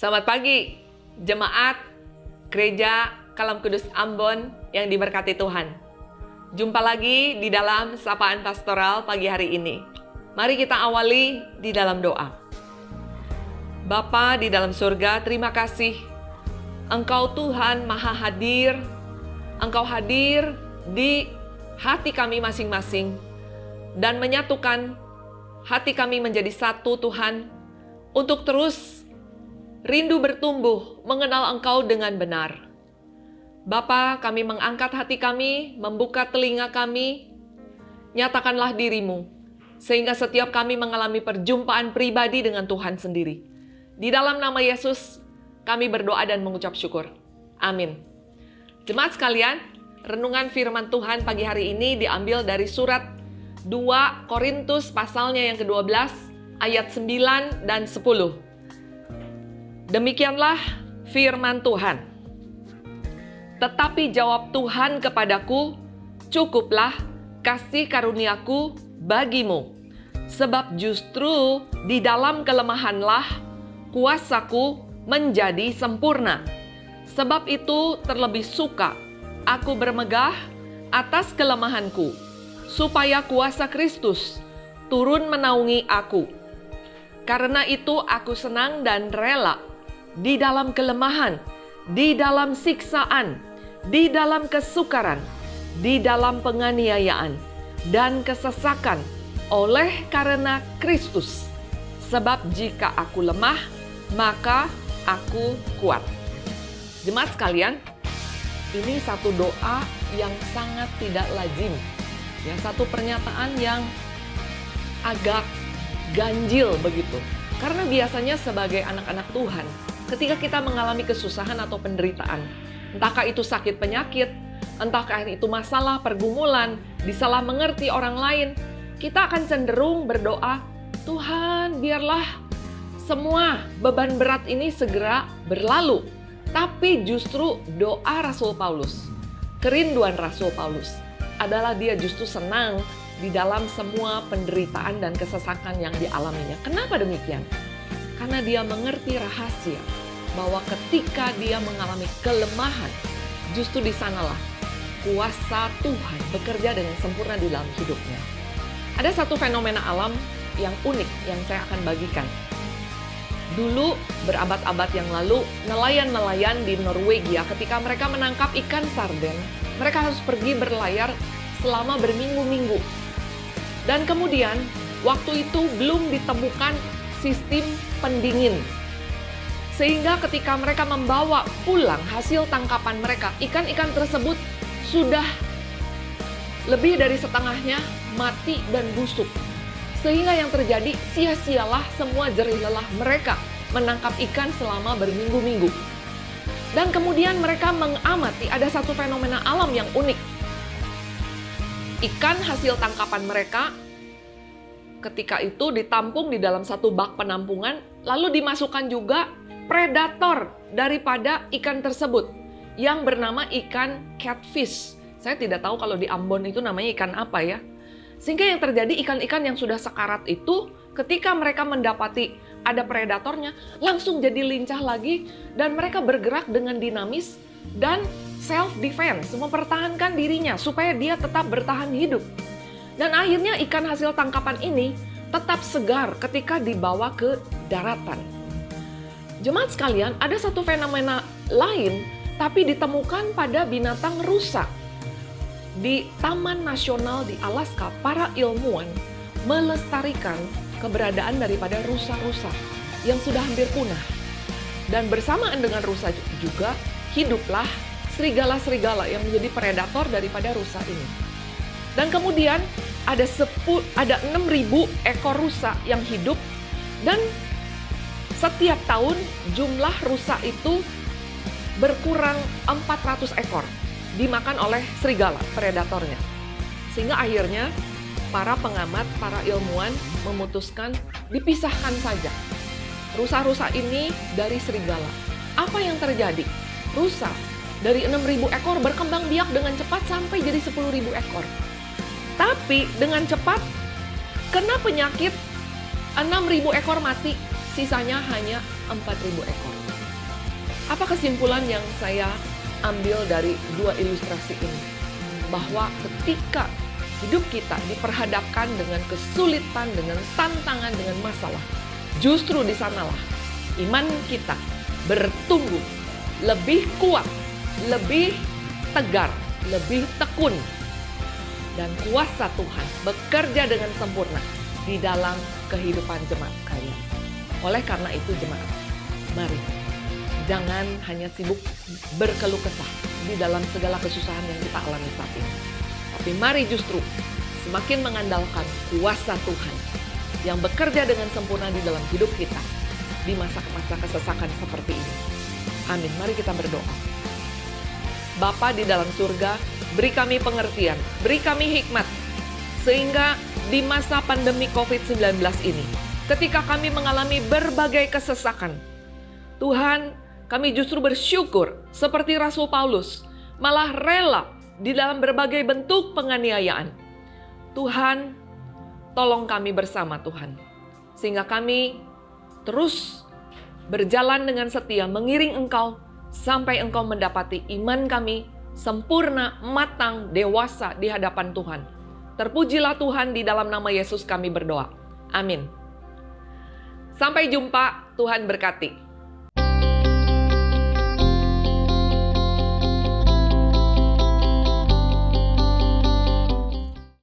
Selamat pagi, jemaat Gereja Kalam Kudus Ambon yang diberkati Tuhan. Jumpa lagi di dalam Sapaan Pastoral pagi hari ini. Mari kita awali di dalam doa. Bapa di dalam surga, terima kasih. Engkau Tuhan Maha Hadir. Engkau hadir di hati kami masing-masing dan menyatukan hati kami menjadi satu, Tuhan, untuk terus rindu bertumbuh mengenal Engkau dengan benar. Bapa, kami mengangkat hati kami, membuka telinga kami, nyatakanlah diri-Mu, sehingga setiap kami mengalami perjumpaan pribadi dengan Tuhan sendiri. Di dalam nama Yesus, kami berdoa dan mengucap syukur. Amin. Jemaat sekalian, renungan firman Tuhan pagi hari ini diambil dari surat 2 Korintus pasalnya yang ke-12, ayat 9 dan 10. Demikianlah firman Tuhan. Tetapi jawab Tuhan kepadaku, cukuplah kasih karuniaku bagimu, sebab justru di dalam kelemahanlah kuasaku menjadi sempurna. Sebab itu terlebih suka aku bermegah atas kelemahanku, supaya kuasa Kristus turun menaungi aku. Karena itu aku senang dan rela di dalam kelemahan, di dalam siksaan, di dalam kesukaran, di dalam penganiayaan, dan kesesakan oleh karena Kristus. Sebab jika aku lemah, maka aku kuat. Jemaat sekalian, ini satu doa yang sangat tidak lazim. Ya, satu pernyataan yang agak ganjil begitu. Karena biasanya sebagai anak-anak Tuhan, ketika kita mengalami kesusahan atau penderitaan, entahkah itu sakit penyakit, entahkah itu masalah pergumulan, disalah mengerti orang lain, kita akan cenderung berdoa, Tuhan biarlah semua beban berat ini segera berlalu. Tapi justru doa Rasul Paulus, kerinduan Rasul Paulus adalah dia justru senang di dalam semua penderitaan dan kesesakan yang dialaminya. Kenapa demikian? Karena dia mengerti rahasia bahwa ketika dia mengalami kelemahan, justru di sanalah kuasa Tuhan bekerja dengan sempurna di dalam hidupnya. Ada satu fenomena alam yang unik yang saya akan bagikan. Dulu, berabad-abad yang lalu, nelayan-nelayan di Norwegia ketika mereka menangkap ikan sarden, mereka harus pergi berlayar selama berminggu-minggu. Dan kemudian, waktu itu belum ditemukan sistem pendingin. Sehingga ketika mereka membawa pulang hasil tangkapan mereka, ikan-ikan tersebut sudah lebih dari setengahnya mati dan busuk. Sehingga yang terjadi, sia-sialah semua jerih lelah mereka menangkap ikan selama berminggu-minggu. Dan kemudian mereka mengamati ada satu fenomena alam yang unik. Ikan hasil tangkapan mereka ketika itu ditampung di dalam satu bak penampungan, lalu dimasukkan juga predator daripada ikan tersebut yang bernama ikan catfish. Saya tidak tahu kalau di Ambon itu namanya ikan apa ya. Sehingga yang terjadi ikan-ikan yang sudah sekarat itu ketika mereka mendapati ada predatornya langsung jadi lincah lagi dan mereka bergerak dengan dinamis dan self-defense, mempertahankan dirinya supaya dia tetap bertahan hidup. Dan akhirnya ikan hasil tangkapan ini tetap segar ketika dibawa ke daratan. Jemaat sekalian, ada satu fenomena lain tapi ditemukan pada binatang rusa. Di Taman Nasional di Alaska, para ilmuwan melestarikan keberadaan daripada rusa-rusa yang sudah hampir punah. Dan bersamaan dengan rusa juga, hiduplah serigala-serigala yang menjadi predator daripada rusa ini. Dan kemudian ada 6.000 ekor rusa yang hidup, dan setiap tahun jumlah rusa itu berkurang 400 ekor. Dimakan oleh serigala, predatornya. Sehingga akhirnya para pengamat, para ilmuwan memutuskan dipisahkan saja rusa-rusa ini dari serigala. Apa yang terjadi? Rusa dari 6.000 ekor berkembang biak dengan cepat sampai jadi 10.000 ekor. Tapi dengan cepat kena penyakit, 6.000 ekor mati, sisanya hanya 4.000 ekor. Apa kesimpulan yang saya ambil dari dua ilustrasi ini? Bahwa ketika hidup kita diperhadapkan dengan kesulitan, dengan tantangan, dengan masalah, justru di sanalah iman kita bertumbuh lebih kuat, lebih tegar, lebih tekun. Dan kuasa Tuhan bekerja dengan sempurna di dalam kehidupan jemaat sekalian. Oleh karena itu jemaat, mari jangan hanya sibuk berkeluh kesah di dalam segala kesusahan yang kita alami saat ini. Tapi mari justru semakin mengandalkan kuasa Tuhan yang bekerja dengan sempurna di dalam hidup kita di masa-masa kesesakan seperti ini. Amin. Mari kita berdoa. Bapa di dalam surga, beri kami pengertian, beri kami hikmat, sehingga di masa pandemi COVID-19 ini, ketika kami mengalami berbagai kesesakan, Tuhan, kami justru bersyukur seperti Rasul Paulus, malah rela di dalam berbagai bentuk penganiayaan. Tuhan, tolong kami bersama Tuhan, sehingga kami terus berjalan dengan setia mengiring Engkau, sampai Engkau mendapati iman kami sempurna, matang, dewasa di hadapan Tuhan. Terpujilah Tuhan, di dalam nama Yesus kami berdoa. Amin. Sampai jumpa, Tuhan berkati.